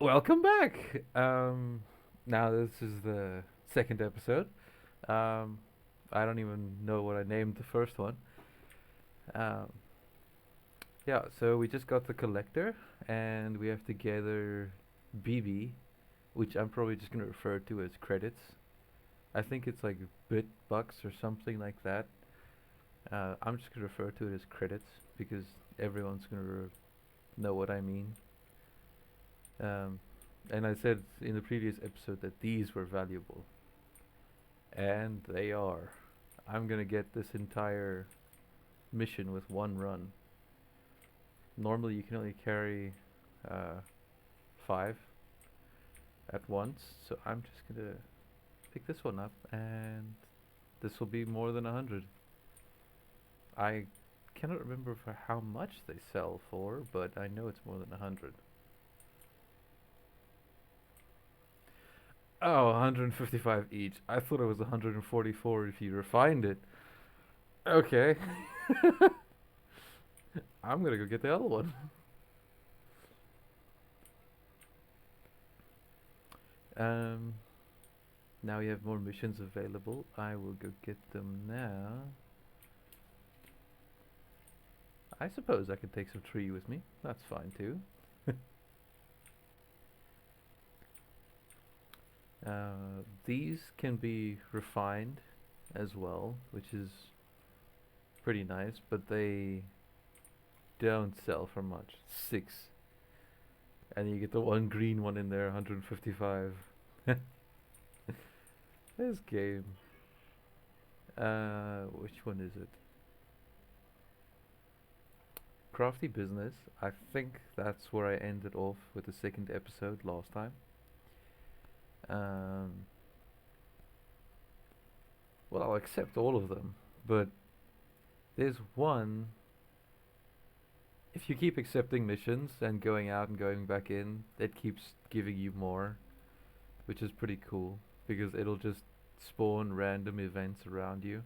Welcome back. Now this is the second episode. Um, I don't even know what I named the first one. Um, yeah, so we just got the collector, and we have to gather BB, which I'm probably just gonna refer to as credits. I think it's like bit bucks or something like that. I'm just gonna refer to it as credits because everyone's gonna know what I mean. Um, and I said in the previous episode that these were valuable. And they are. I'm gonna get this entire mission with one run. Normally you can only carry uh, 5 at once, so I'm just gonna pick this one up and this will be more than 100. I cannot remember for how much they sell for, but I know it's more than 100. Oh, 155 each. I thought it was 144 if you refined it. Okay. I'm gonna go get the other one. Um, Now we have more missions available. I will go get them now. I suppose I could take some tree with me. That's fine too. These can be refined as well, which is pretty nice, but they don't sell for much. 6. And you get the one green one in there, 155. This game. Which one is it? Crafty Business. I think that's where I ended off with the second episode last time. Um, well, I'll accept all of them, but there's one. If you keep accepting missions and going out and going back in, it keeps giving you more, which is pretty cool because it'll just spawn random events around you.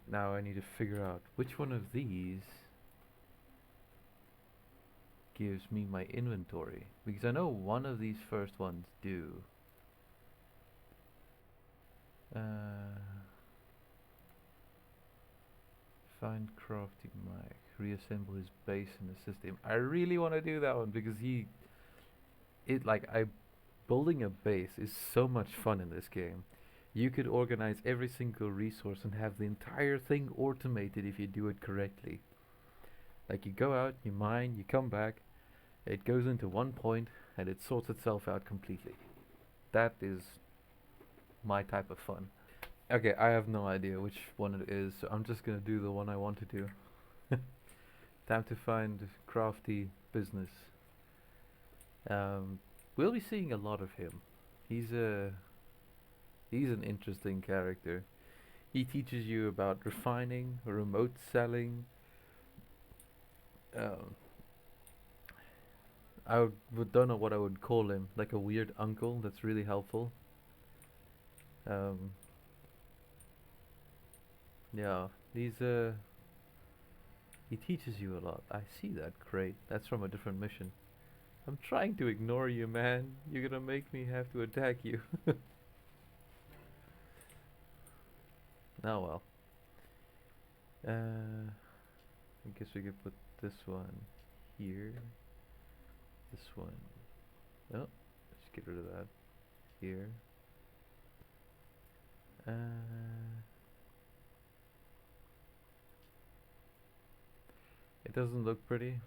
Now I need to figure out which one of these gives me my inventory because I know one of these first ones do. Uh, Find crafting Mike. Reassemble his base in the system. I really want to do that one because building a base is so much fun in this game. You could organize every single resource and have the entire thing automated if you do it correctly. Like you go out, you mine, you come back, it goes into one point and it sorts itself out completely. That is my type of fun. Okay, I have no idea which one it is, so I'm just gonna do the one I want to do. Time to find crafty business. Um, we'll be seeing a lot of him. He's a he's an interesting character. He teaches you about refining, remote selling. Um, don't know what I would call him, like a weird uncle that's really helpful. Um, yeah, he teaches you a lot. I see that. Great. That's from a different mission. I'm trying to ignore you, man. You're gonna make me have to attack you. Oh well. I guess we could put this one here. This one. Oh, let's get rid of that. Here. Uh, it doesn't look pretty.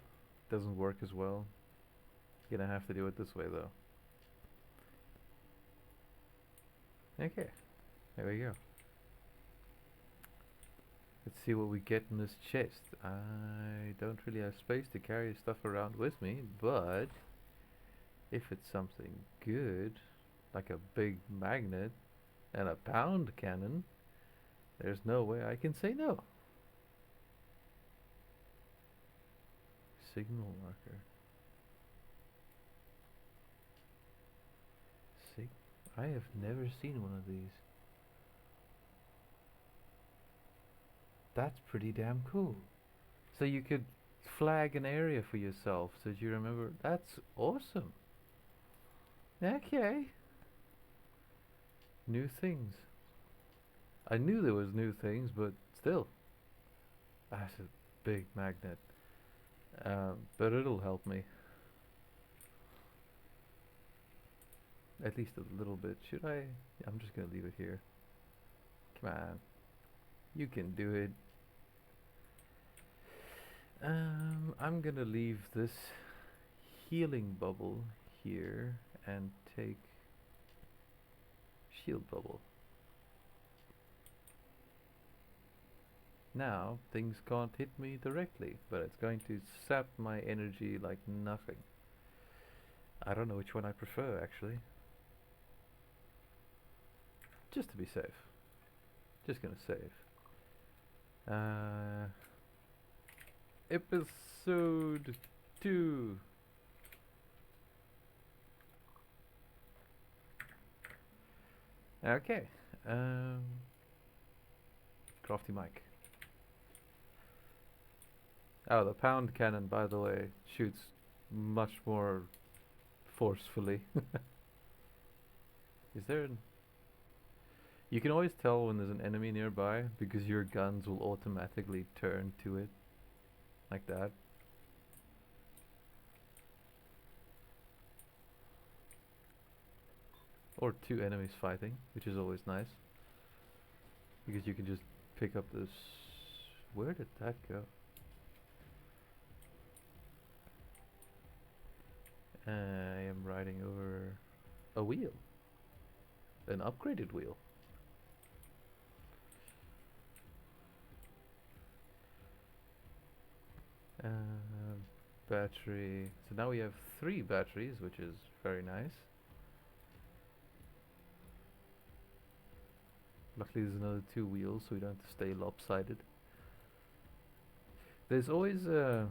Doesn't work as well. Gonna have to do it this way though. Okay, there we go. Let's see what we get in this chest. I don't really have space to carry stuff around with me, but if it's something good, like a big magnet and a pound cannon, there's no way I can say no. Signal marker. Sig I have never seen one of these. That's pretty damn cool. So you could flag an area for yourself so that you remember. That's awesome. Okay. New things. I knew there was new things, but still. That's a big magnet. But it'll help me. At least a little bit. Should I? I'm just gonna leave it here. Come on. You can do it. I'm gonna leave this healing bubble here and take shield bubble. Now things can't hit me directly, but it's going to sap my energy like nothing. I don't know which one I prefer actually. Just to be safe. Just gonna save. Episode 2. Okay. Crafty mic. Oh, the pound cannon, by the way, shoots much more forcefully. Is there an... You can always tell when there's an enemy nearby because your guns will automatically turn to it. Like that. Or two enemies fighting, which is always nice. Because you can just pick up this... Where did that go? I am riding over a wheel. An upgraded wheel. Battery. So now we have 3 batteries, which is very nice. Luckily there's another 2 wheels, so we don't have to stay lopsided. There's always a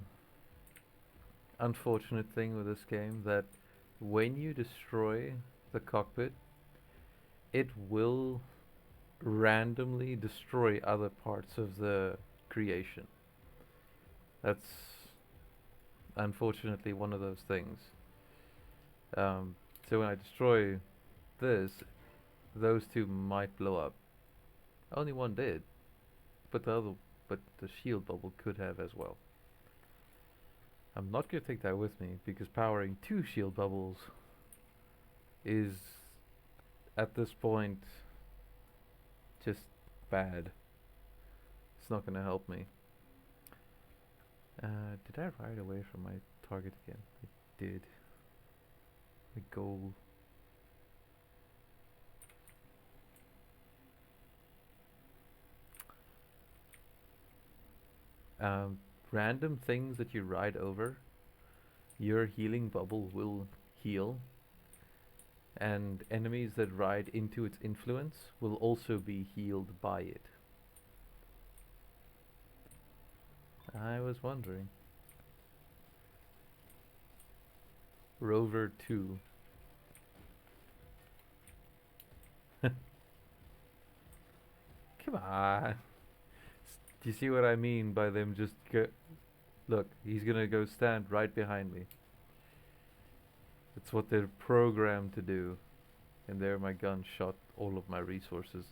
unfortunate thing with this game that when you destroy the cockpit, it will randomly destroy other parts of the creation. That's unfortunately one of those things. So when I destroy this, those 2 might blow up. Only one did, but the shield bubble could have as well. I'm not gonna take that with me because powering 2 shield bubbles is at this point just bad. It's not gonna help me. Did I ride away from my target again? I did. My goal. Random things that you ride over, your healing bubble will heal, and enemies that ride into its influence will also be healed by it. I was wondering. Rover 2. Come on. Do you see what I mean by them just go... Look, he's gonna go stand right behind me. That's what they're programmed to do. And there my gun shot all of my resources.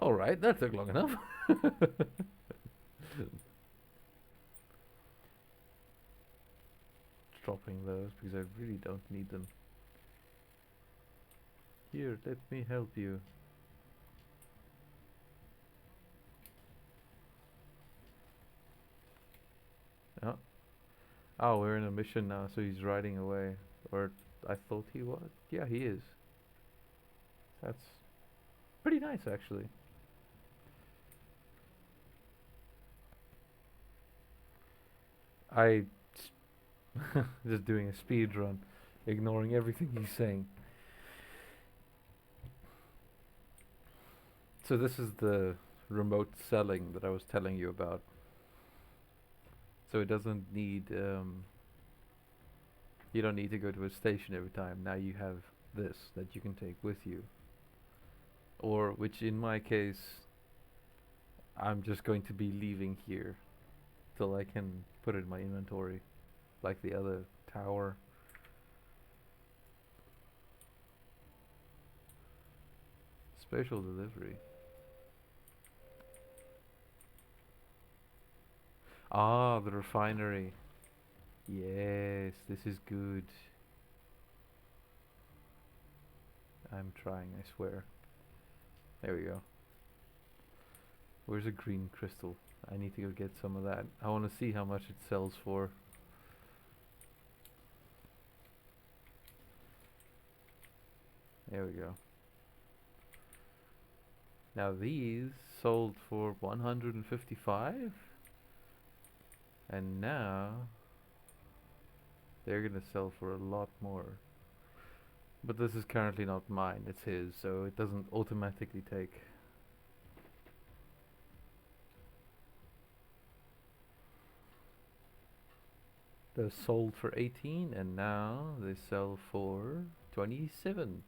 Alright, that took long enough. Dropping those because I really don't need them. Here, let me help you. Oh. Oh, we're in a mission now, so he's riding away. Or I thought he was. Yeah, he is. That's pretty nice, actually. I just doing a speed run, ignoring everything he's saying. So this is the remote selling that I was telling you about. So it doesn't need you don't need to go to a station every time. Now you have this that you can take with you. Or which in my case I'm just going to be leaving here till I can put it in my inventory like the other tower. Special delivery. Ah, the refinery. Yes, this is good. I'm trying, I swear. There we go. Where's a green crystal? I need to go get some of that. I want to see how much it sells for. There we go. Now these sold for 155, and now they're gonna sell for a lot more. But this is currently not mine, it's his, so it doesn't automatically take. They're sold for 18 and now they sell for 27.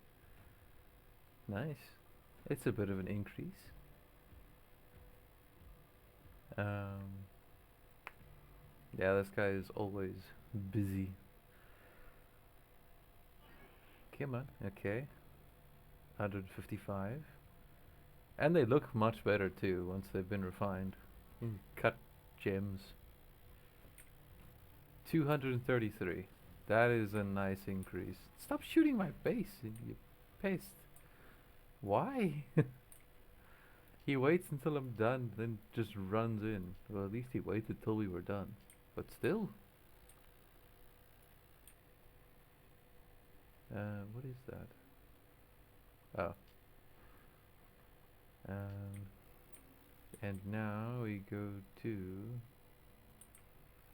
Nice. It's a bit of an increase. Um, yeah, this guy is always busy. Come on, okay. 155. And they look much better too once they've been refined. Cut gems. 233. That is a nice increase. Stop shooting my base, you pest. Why? He waits until I'm done, then just runs in. Well, at least he waited till we were done. But still. What is that? Oh. And now we go to...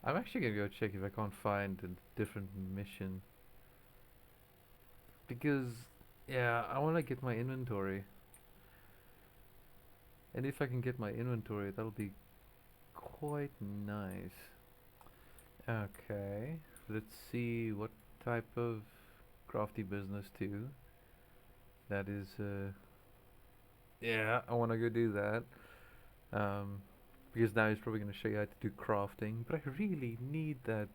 I'm actually gonna go check if I can't find a different mission. Because, yeah, I wanna get my inventory. And if I can get my inventory, that'll be quite nice. Okay, let's see what type of crafty business too. That is, yeah, I want to go do that. Because now he's probably going to show you how to do crafting. But I really need that.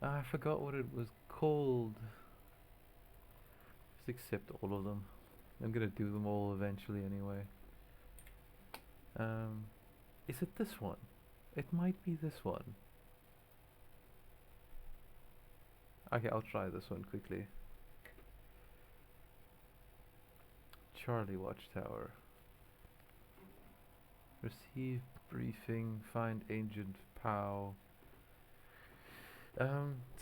I forgot what it was called. Just accept all of them. I'm going to do them all eventually anyway. Is it this one? It might be this one. Okay, I'll try this one quickly. Charlie Watchtower. Receive briefing, find Agent Pow.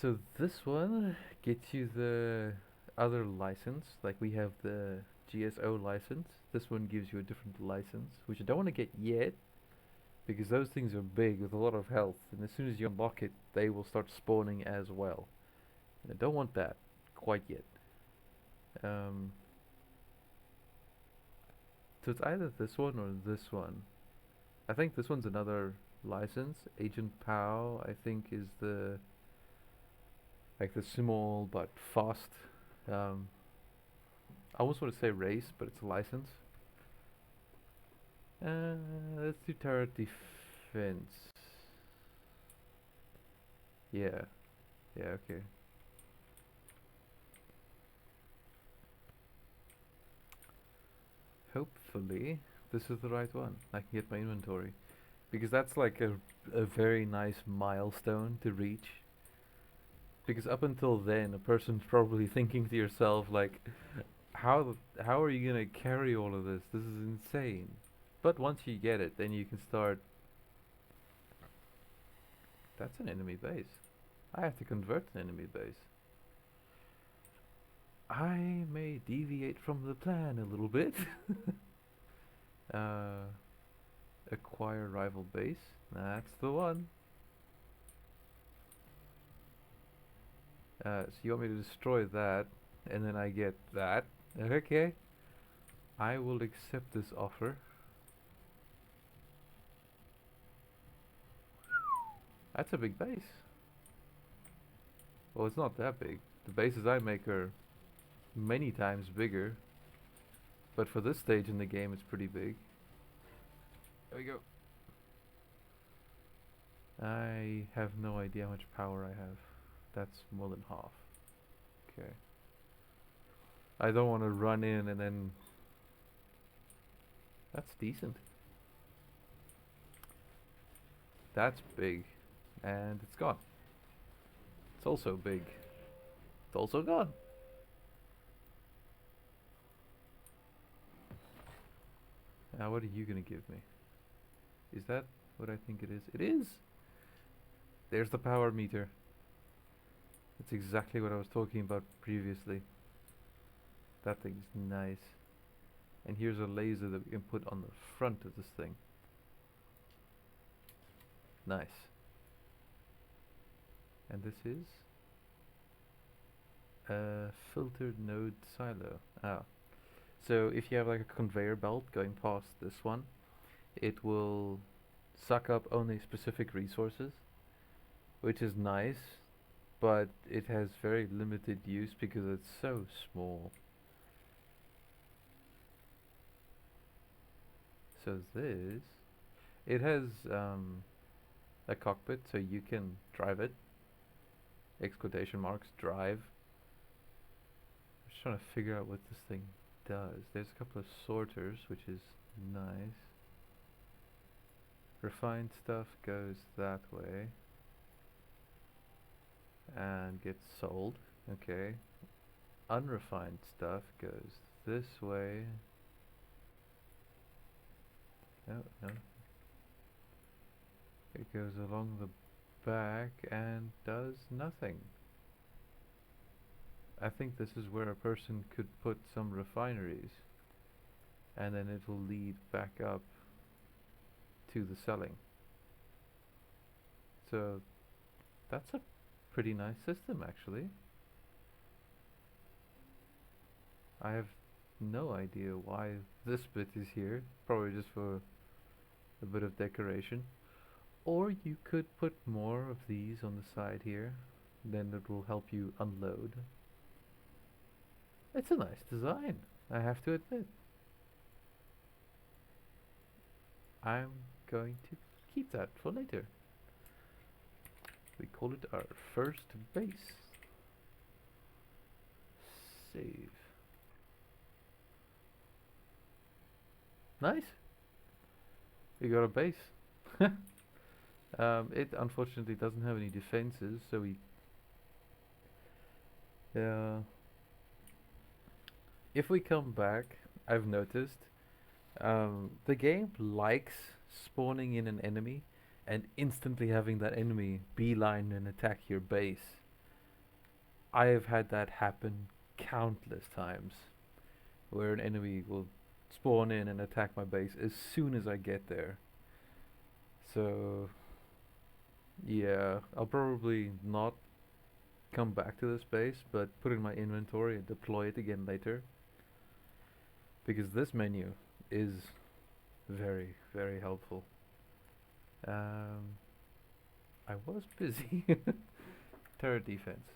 So this one gets you the other license. Like we have the GSO license. This one gives you a different license, which I don't want to get yet, because those things are big with a lot of health, and as soon as you unlock it, they will start spawning as well. And I don't want that quite yet. So it's either this one or this one. I think this one's another license. Agent Pow, I think, is the like the small but fast. I almost want to say race, but it's a license. Let's do Terra Defense. Yeah, yeah, okay. Hopefully, this is the right one. I can get my inventory. Because that's like a very nice milestone to reach. Because up until then, a person's probably thinking to yourself like, how are you gonna carry all of this? This is insane. But once you get it, then you can start. That's an enemy base. I have to convert an enemy base. I may deviate from the plan a little bit. uh, acquire rival base. That's the one. So you want me to destroy that, and then I get that. Okay. I will accept this offer. That's a big base. Well, it's not that big. The bases I make are many times bigger, but for this stage in the game, it's pretty big. There we go. I have no idea how much power I have. That's more than half. Okay. I don't want to run in and then... That's decent. That's big. And it's gone. It's also big. It's also gone. Now what are you gonna give me? Is that what I think it is? It is! There's the power meter. That's exactly what I was talking about previously. That thing's nice. And here's a laser that we can put on the front of this thing. Nice. And this is a filtered node silo. Ah. So if you have like a conveyor belt going past this one, it will suck up only specific resources, which is nice, but it has very limited use because it's so small. So this, it has a cockpit, so you can drive it. Exclamation marks, drive. I'm just trying to figure out what this thing does. There's a couple of sorters, which is nice. Refined stuff goes that way and gets sold. Okay. Unrefined stuff goes this way. No, no. It goes along the back and does nothing. I think this is where a person could put some refineries, and then it will lead back up to the selling. So that's a pretty nice system, actually. I have no idea why this bit is here. Probably just for a bit of decoration. Or you could put more of these on the side here. Then it will help you unload. It's a nice design, I have to admit. I'm going to keep that for later. We call it our first base. Save. Nice. We got a base. It unfortunately doesn't have any defenses, so we... If we come back, I've noticed, the game likes spawning in an enemy and instantly having that enemy beeline and attack your base. I have had that happen countless times, where an enemy will spawn in and attack my base as soon as I get there. So yeah, I'll probably not come back to this base, but put it in my inventory and deploy it again later, because this menu is very, very helpful. I was busy. Terra defense.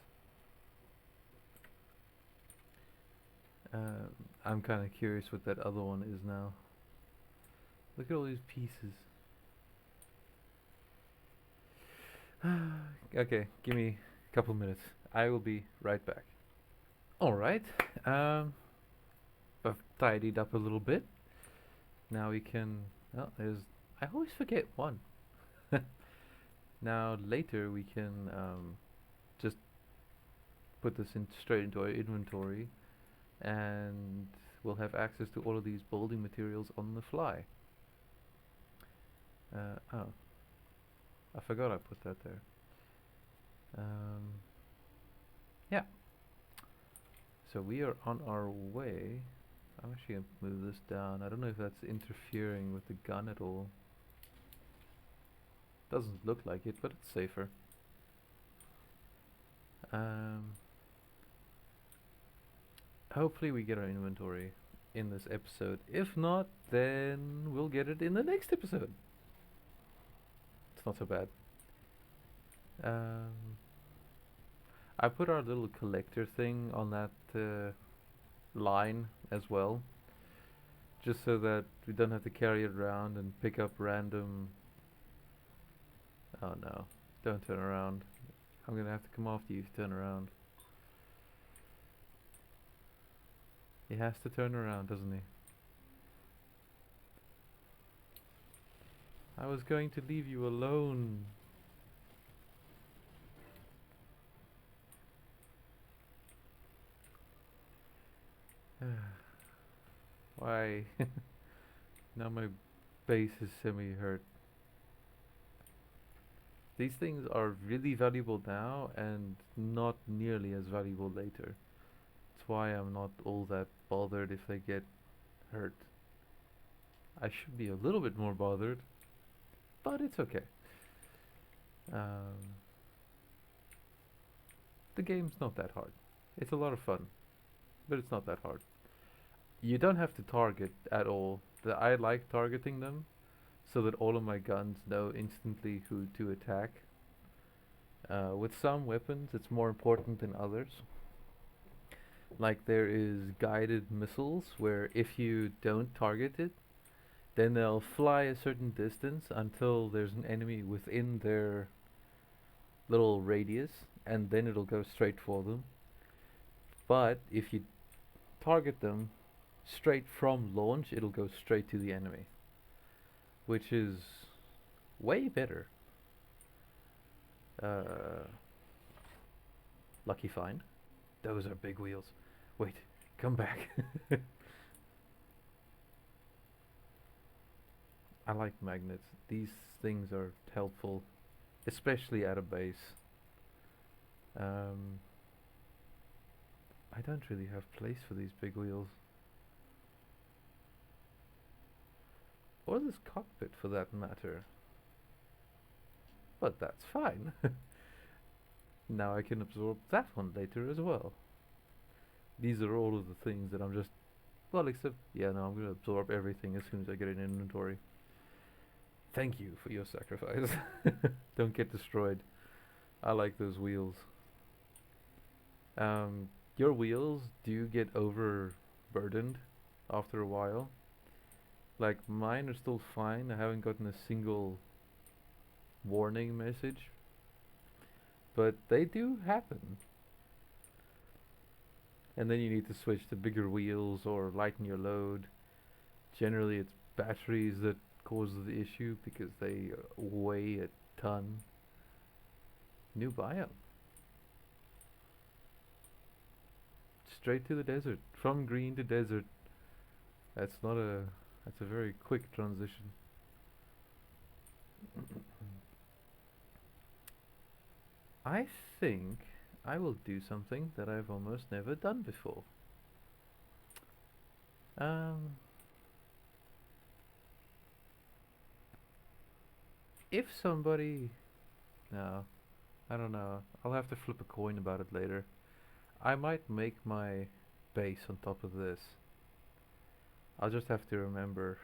I'm kind of curious what that other one is now. Look at all these pieces. Okay, give me a couple minutes. I will be right back. Alright, I've tidied up a little bit. Now we can... Oh, there's... I always forget one. Now later we can just put this in straight into our inventory, and we'll have access to all of these building materials on the fly. Oh, I forgot I put that there. Yeah. So we are on our way. I'm actually gonna move this down. I don't know if that's interfering with the gun at all. Doesn't look like it, but it's safer. Hopefully we get our inventory in this episode. If not, then we'll get it in the next episode. It's not so bad. Um, I put our little collector thing on that line as well, just so that we don't have to carry it around and pick up random. Oh no, don't turn around. I'm gonna have to come after you if you turn around. He has to turn around, doesn't he? I was going to leave you alone. Why? Now my base is semi-hurt. These things are really valuable now and not nearly as valuable later. That's why I'm not all that bothered if they get hurt. I should be a little bit more bothered, but it's okay. Um, the game's not that hard. It's a lot of fun, but it's not that hard. You don't have to target at all. I like targeting them so that all of my guns know instantly who to attack. With some weapons, it's more important than others. Like there is guided missiles where if you don't target it, then they'll fly a certain distance until there's an enemy within their little radius, and then it'll go straight for them. But if you target them straight from launch, it'll go straight to the enemy, which is way better. Uh, lucky find. Those are big wheels. Wait, come back. I like magnets. These things are helpful, especially at a base. Um, I don't really have place for these big wheels. Or this cockpit for that matter. But that's fine. Now I can absorb that one later as well. These are all of the things that I'm just... Well, except... Yeah, no, I'm going to absorb everything as soon as I get an inventory. Thank you for your sacrifice. Don't get destroyed. I like those wheels. Your wheels do get overburdened after a while. Like mine are still fine. I haven't gotten a single warning message, but they do happen. And then you need to switch to bigger wheels or lighten your load. Generally, it's batteries that cause the issue because they weigh a ton. New biome. Straight to the desert. From green to desert. That's not a... That's a very quick transition. I think I will do something that I've almost never done before. If somebody... No, I don't know. I'll have to flip a coin about it later. I might make my base on top of this. I'll just have to remember.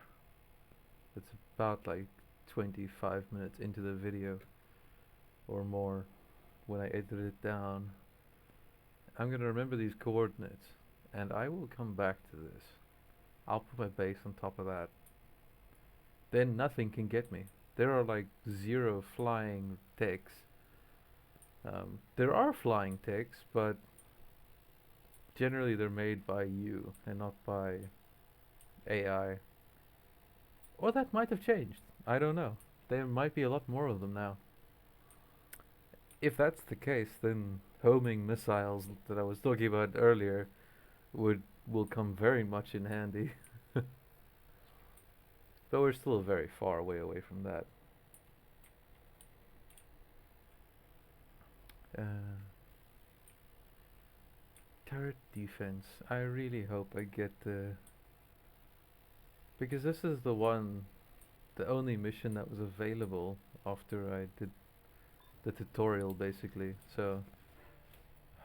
It's about like 25 minutes into the video or more when I edit it down. I'm gonna remember these coordinates and I will come back to this. I'll put my base on top of that. Then nothing can get me. There are like 0 flying techs. There are flying techs, but generally they're made by you and not by AI. Or that might have changed. I don't know. There might be a lot more of them now. If that's the case, then homing missiles that I was talking about earlier will come very much in handy. But we're still very far away from that. Turret defense. I really hope I get the... Because this is the only mission that was available after I did the tutorial basically. So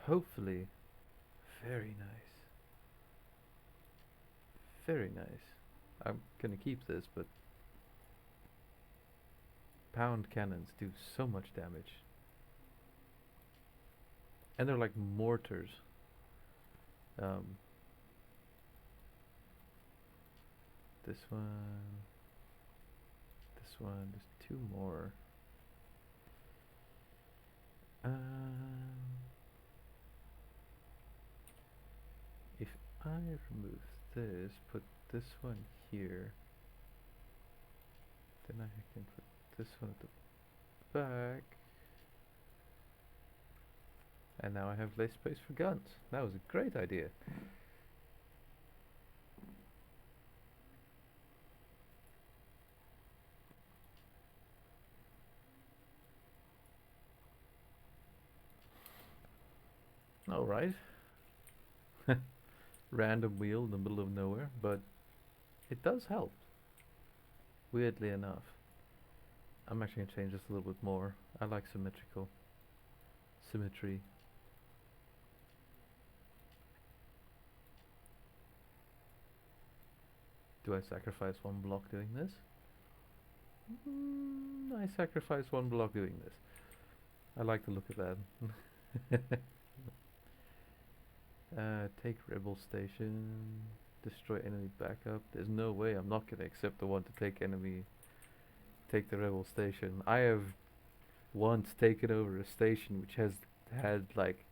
hopefully, very nice. Very nice. I'm gonna keep this, but pound cannons do so much damage. And they're like mortars. Um, this one, there's two more. If I remove this, put this one here, then I can put this one at the back. And now I have less space for guns. That was a great idea. Alright. Random wheel in the middle of nowhere, but it does help. Weirdly enough. I'm actually gonna change this a little bit more. I like symmetry. Do I sacrifice one block doing this? I sacrifice one block doing this. I like the look of that. Take rebel station. Destroy enemy backup. There's no way I'm not gonna accept the one to take the rebel station. I have once taken over a station which has had like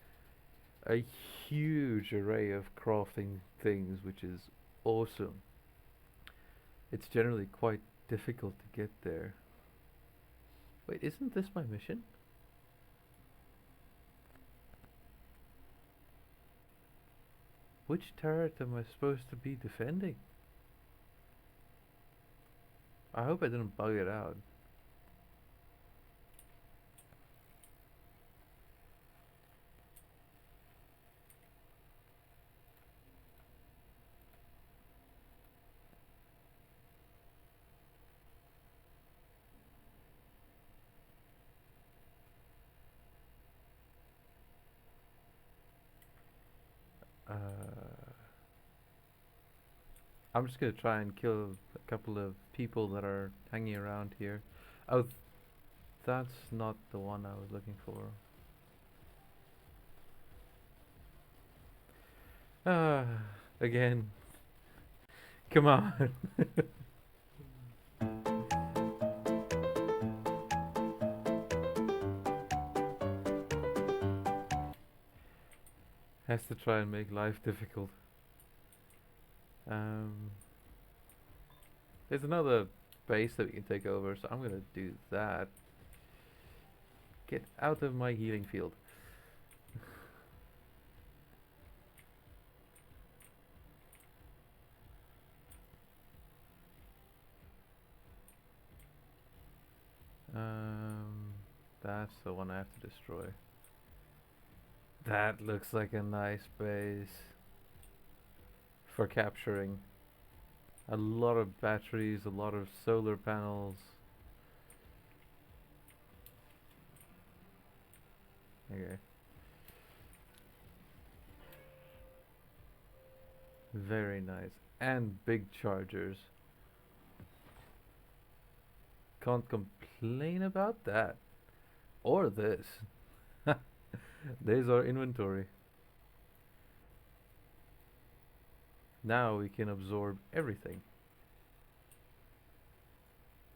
a huge array of crafting things, which is awesome. It's generally quite difficult to get there. Wait, isn't this my mission? Which turret am I supposed to be defending? I hope I didn't bug it out. I'm just gonna try and kill a couple of people that are hanging around here. Oh, that's not the one I was looking for. Again. Come on. Has to try and make life difficult. There's another base that we can take over, so I'm gonna do that. Get out of my healing field. That's the one I have to destroy. That looks like a nice base for capturing. A lot of batteries, a lot of solar panels. Okay. Very nice. And big chargers. Can't complain about that. Or this. There's our inventory. Now we can absorb everything.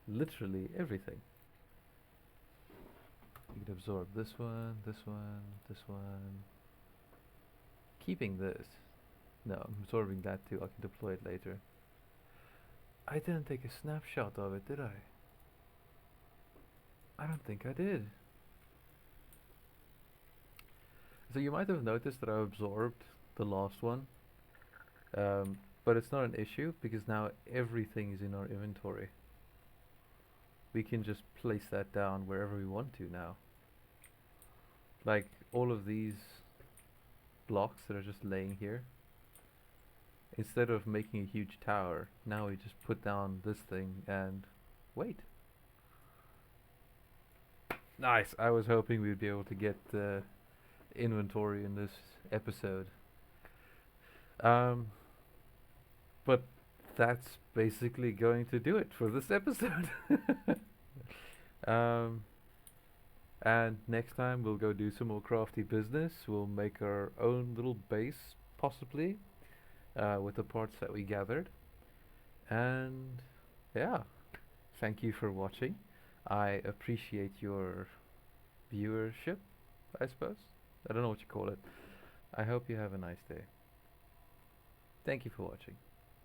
Literally everything. We can absorb this one, this one, this one. Keeping this. No, I'm absorbing that too. I can deploy it later. I didn't take a snapshot of it, did I? I don't think I did. So you might have noticed that I absorbed the last one. But it's not an issue because now everything is in our inventory. We can just place that down wherever we want to now. Like all of these blocks that are just laying here. Instead of making a huge tower, now we just put down this thing and wait. Nice! I was hoping we'd be able to get inventory in this episode. But that's basically going to do it for this episode. um, and next time we'll go do some more crafty business. We'll make our own little base, possibly, with the parts that we gathered. And yeah, thank you for watching. I appreciate your viewership, I suppose. I don't know what you call it. I hope you have a nice day. Thank you for watching.